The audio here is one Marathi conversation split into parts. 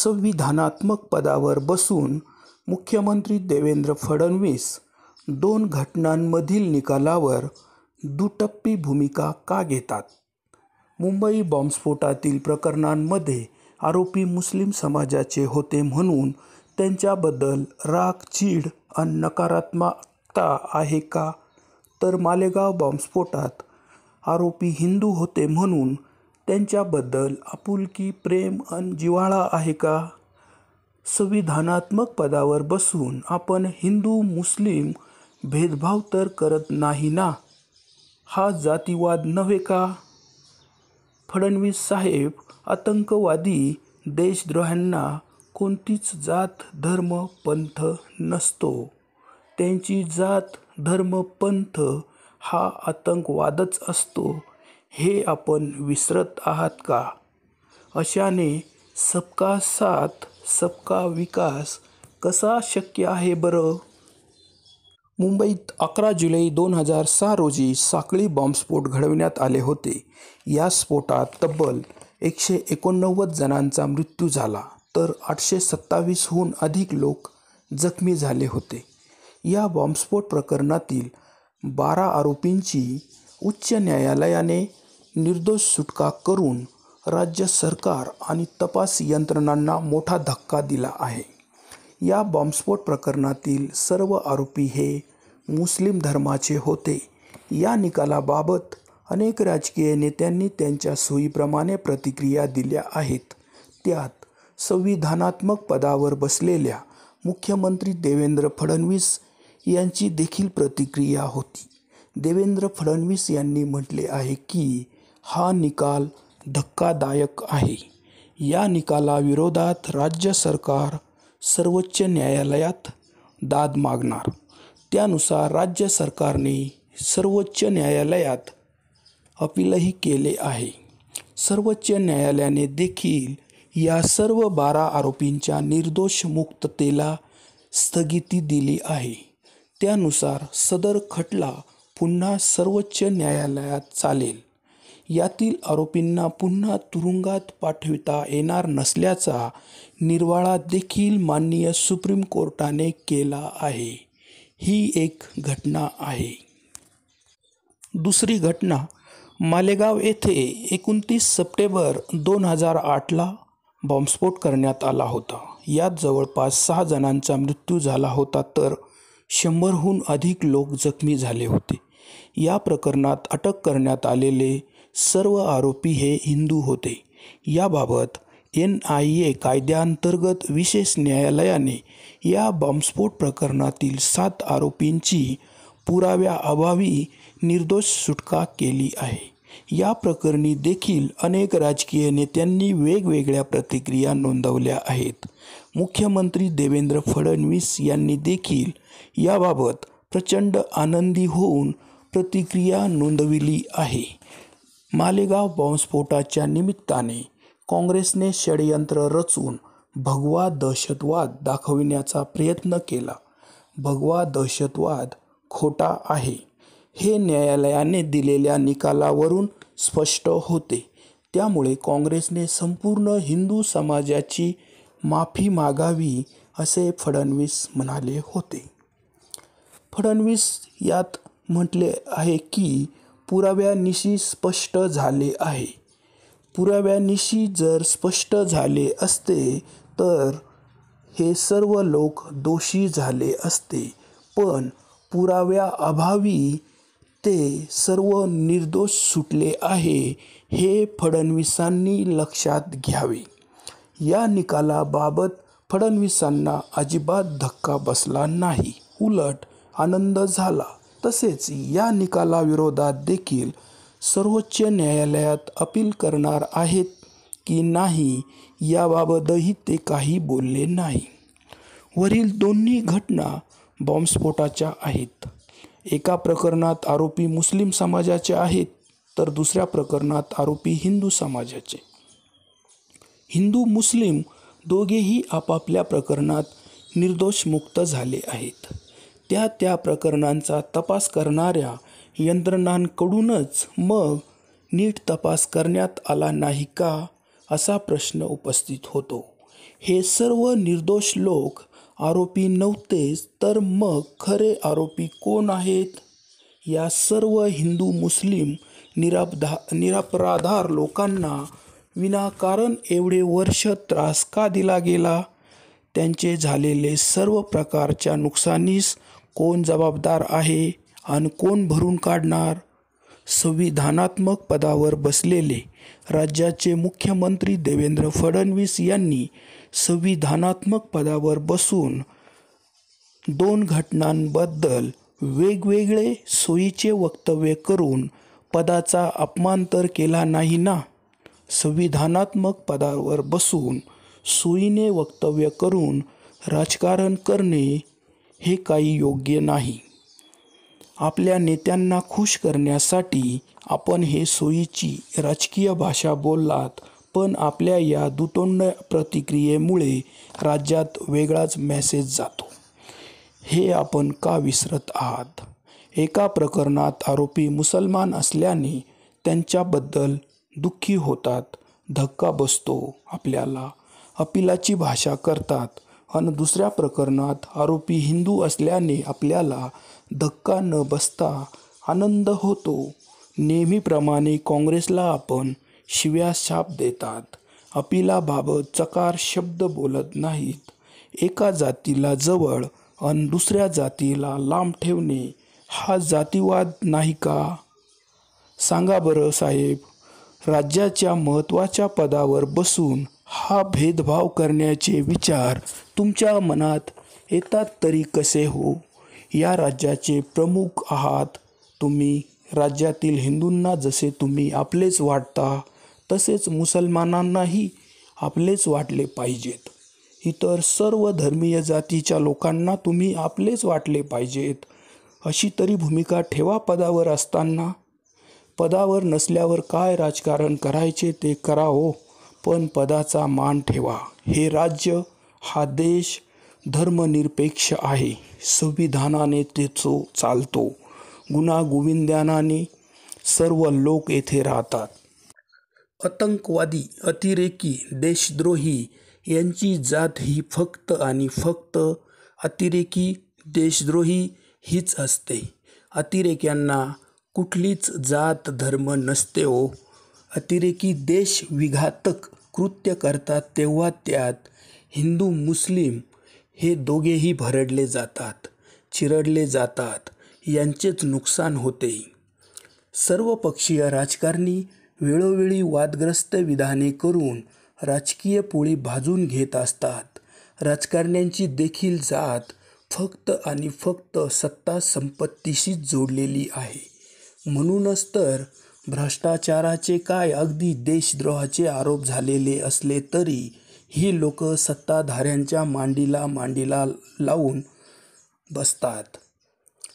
संविधानात्मक पदावर बसून मुख्यमंत्री देवेंद्र फडणवीस 2 घटनांमधील निकालावर दुटप्पी भूमिका का घेतात? मुंबई बॉम्बस्फोटातील प्रकरणांमध्ये आरोपी मुस्लिम समाजाचे होते म्हणून त्यांच्याबद्दल राग, चीड आणि नकारात्मकता आहे का? तर मालेगाव बॉम्बस्फोटात आरोपी हिंदू होते म्हणून त्यांच्याबद्दल आपुलकी, प्रेम आणि जिव्हाळा आहे का? संविधानात्मक पदावर बसून आपण हिंदू मुस्लिम भेदभाव तर करत नाही ना? हा जातीवाद नव्हे का? फडणवीस साहेब आतंकवादी, देशद्रोह्यांना कोणतीच जात, धर्म, पंथ नसतो. त्यांची जात, धर्म, पंथ हा आतंकवादच असतो. हे आपण विसरत आहात का? अशाने सबका साथ सबका विकास कसा शक्य आहे बरं? मुंबईत 11 जुलै 2006 रोजी साखळी बॉम्बस्फोट घडविण्यात आले होते. या स्फोटात तब्बल 189 जणांचा मृत्यू झाला तर 827हून अधिक लोक जखमी झाले होते. या बॉम्बस्फोट प्रकरणातील 12 आरोपींची उच्च न्यायालयाने निर्दोष सुटका करून राज्य सरकार आणि तपास यंत्रणांना मोठा धक्का दिला आहे. या बॉम्बस्फोट प्रकरणातील सर्व आरोपी हे मुस्लिम धर्माचे होते. या निकालाबाबत अनेक राजकीय नेत्यांनी त्यांच्या सोयीप्रमाणे प्रतिक्रिया दिल्या आहेत. त्यात संविधानात्मक पदावर बसलेल्या मुख्यमंत्री देवेंद्र फडणवीस यांची देखील प्रतिक्रिया होती. देवेंद्र फडणवीस यांनी म्हटले आहे की हा निकाल धक्कादायक आहे. या निकालाविरोधात राज्य सरकार सर्वोच्च न्यायालयात दाद मागणार. त्यानुसार राज्य सरकारने सर्वोच्च न्यायालयात अपीलही केले आहे. सर्वोच्च न्यायालयाने देखील या सर्व 12 आरोपींच्या निर्दोष मुक्ततेला स्थगिती दिली आहे. त्यानुसार सदर खटला पुन्हा सर्वोच्च न्यायालयात चालेल. यातील आरोपींना पुन्हा तुरुंगात पाठविता येणार नसल्याचा निर्वाळा देखील माननीय सुप्रीम कोर्टाने केला आहे. ही एक घटना आहे. दुसरी घटना मालेगाव येथे 29 सप्टेंबर 2008ला बॉम्बस्फोट करण्यात आला होता. यात जवळपास 6 जणांचा मृत्यू झाला होता तर 100हून अधिक लोक जखमी झाले होते. या प्रकरणात अटक करण्यात आलेले सर्व आरोपी हे हिंदू होते. याबाबत NIA कायद्याअंतर्गत विशेष न्यायालयाने या बॉम्बस्फोट प्रकरणातील 7 आरोपींची पुराव्याअभावी निर्दोष सुटका केली आहे. या प्रकरणी देखील अनेक राजकीय नेत्यांनी वेगवेगळ्या प्रतिक्रिया नोंदवल्या आहेत. मुख्यमंत्री देवेंद्र फडणवीस यांनी देखील याबाबत प्रचंड आनंदी होऊन प्रतिक्रिया नोंदविली आहे. मालेगाव बॉम्बस्फोटाच्या निमित्ताने काँग्रेसने षडयंत्र रचून भगवा दहशतवाद दाखविण्याचा प्रयत्न केला. भगवा दहशतवाद खोटा आहे हे न्यायालयाने दिलेल्या निकालावरून स्पष्ट होते. त्यामुळे काँग्रेसने संपूर्ण हिंदू समाजाची माफी मागावी असे फडणवीस म्हणाले होते. फडणवीस यात म्हटले आहे की पुराव्यानिशी स्पष्ट झाले आहे. पुराव्यानिशी जर स्पष्ट झाले असते तर हे सर्व लोक दोषी झाले असते, पण पुराव्याअभावी ते सर्व निर्दोष सुटले आहे हे फडणवीसांनी लक्षात घ्यावे. या निकालाबाबत फडणवीसांना अजिबात धक्का बसला नाही, उलट आनंद झाला. तसेच या निकालाविरोधात देखील सर्वोच्च न्यायालयात अपील करणार आहेत की नाही याबाबतही ते काही बोलले नाही. वरील दोन्ही घटना बॉम्बस्फोटाच्या आहेत. एका प्रकरणात आरोपी मुस्लिम समाजाचे आहेत तर दुसऱ्या प्रकरणात आरोपी हिंदू समाजाचे. हिंदू मुस्लिम दोघेही आपापल्या प्रकरणात निर्दोष मुक्त झाले आहेत. त्या प्रकरणांचा तपास करणाऱ्या यंत्रणांकडूनच मग नीट तपास करण्यात आला नाही का, असा प्रश्न उपस्थित होतो. हे सर्व निर्दोष लोक आरोपी नव्हतेच तर मग खरे आरोपी कोण आहेत? या सर्व हिंदू मुस्लिम निरपराध लोकांना विनाकारण एवढे वर्ष त्रास का दिला गेला? त्यांचे झालेले सर्व प्रकारच्या नुकसानीस कोण जबाबदार आहे आणि कोण भरून काढणार? संविधानात्मक पदावर बसलेले राज्याचे मुख्यमंत्री देवेंद्र फडणवीस यांनी संविधानात्मक पदावर बसून 2 घटनांबद्दल वेगवेगळे सोयीचे वक्तव्य करून पदाचा अपमान तर केला नाही ना? संविधानात्मक पदावर बसून सोयीने वक्तव्य करून राजकारण करणे हे काही योग्य नाही. आपल्या नेत्यांना खुश करण्यासाठी आपण हे सोयीची राजकीय भाषा बोललात, पण आपल्या या दुतोंड प्रतिक्रियेमुळे राज्यात वेगळाच मेसेज जातो. हे आपण का विसरत आहात? एका प्रकरणात आरोपी मुसलमान असल्याने त्यांच्याबद्दल दुःखी होतात, धक्का बसतो आपल्याला, अपिलाची भाषा करतात, आणि दुसऱ्या प्रकरणात आरोपी हिंदू असल्याने आपल्याला धक्का न बसता आनंद होतो. नेहमीप्रमाणे काँग्रेसला आपण शिव्या शाप देतात, अपिलाबाबत चकार शब्द बोलत नाहीत. एका जातीला जवळ आणि दुसऱ्या जातीला लांब ठेवणे हा जातीवाद नाही का? सांगा बरं साहेब, राज्याच्या महत्त्वाच्या पदावर बसून हा भेदभाव करण्याचे विचार तुमच्या मनात येतात तरी कसे हो? या राज्याचे प्रमुख आहात तुम्ही. राज्यातील हिंदूंना जसे तुम्ही आपलेच वाटता तसेच मुसलमानांनाही आपलेच वाटले पाहिजेत. इतर सर्व धर्मीय जातीच्या लोकांना तुम्ही आपलेच वाटले पाहिजेत. अशी तरी भूमिका ठेवा पदावर असताना. पदावर नसल्यावर काय राजकारण करायचे ते करा हो, पण पदाचा मान ठेवा. हे राज्य, हा देश धर्मनिरपेक्ष आहे. संविधानाने ते चालतो. गुण्यागोविंदाने सर्व लोक येथे राहतात. आतंकवादी, अतिरेकी, देशद्रोही यांची जात ही फक्त आणि फक्त अतिरेकी, देशद्रोही हीच असते. अतिरेक्यांना कुठलीच जात धर्म नसते हो. अतिरेकी देशविघातक कृत्य करतात तेव्हा त्यात हिंदू मुस्लिम हे दोघेही भरडले जातात, चिरडले जातात, यांचेच नुकसान होते. सर्वपक्षीय राजकारणी वेळोवेळी वादग्रस्त विधाने करून राजकीय पोळी भाजून घेत असतात. राजकारण्यांची देखील जात फक्त आणि फक्त सत्ता संपत्तीशीच जोडलेली आहे. म्हणूनच तर भ्रष्टाचाराचे काय अगदी देशद्रोहाचे आरोप झालेले असले तरी ही लोक सत्ताधाऱ्यांच्या मांडीला लावून बसतात.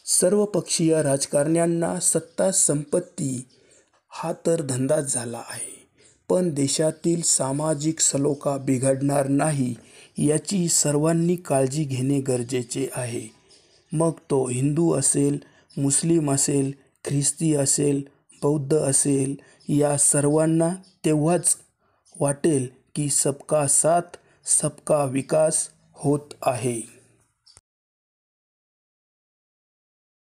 सर्वपक्षीय राजकारण्यांना सत्ता संपत्ती हा तर धंदाच झाला आहे, पण देशातील सामाजिक सलोखा बिघडणार नाही याची सर्वांनी काळजी घेणे गरजेचे आहे. मग तो हिंदू असेल, मुस्लिम असेल, ख्रिस्ती असेल, बौद्ध असेल, या सर्वांना तेव्हाच वाटेल की सबका साथ सबका विकास होत आहे.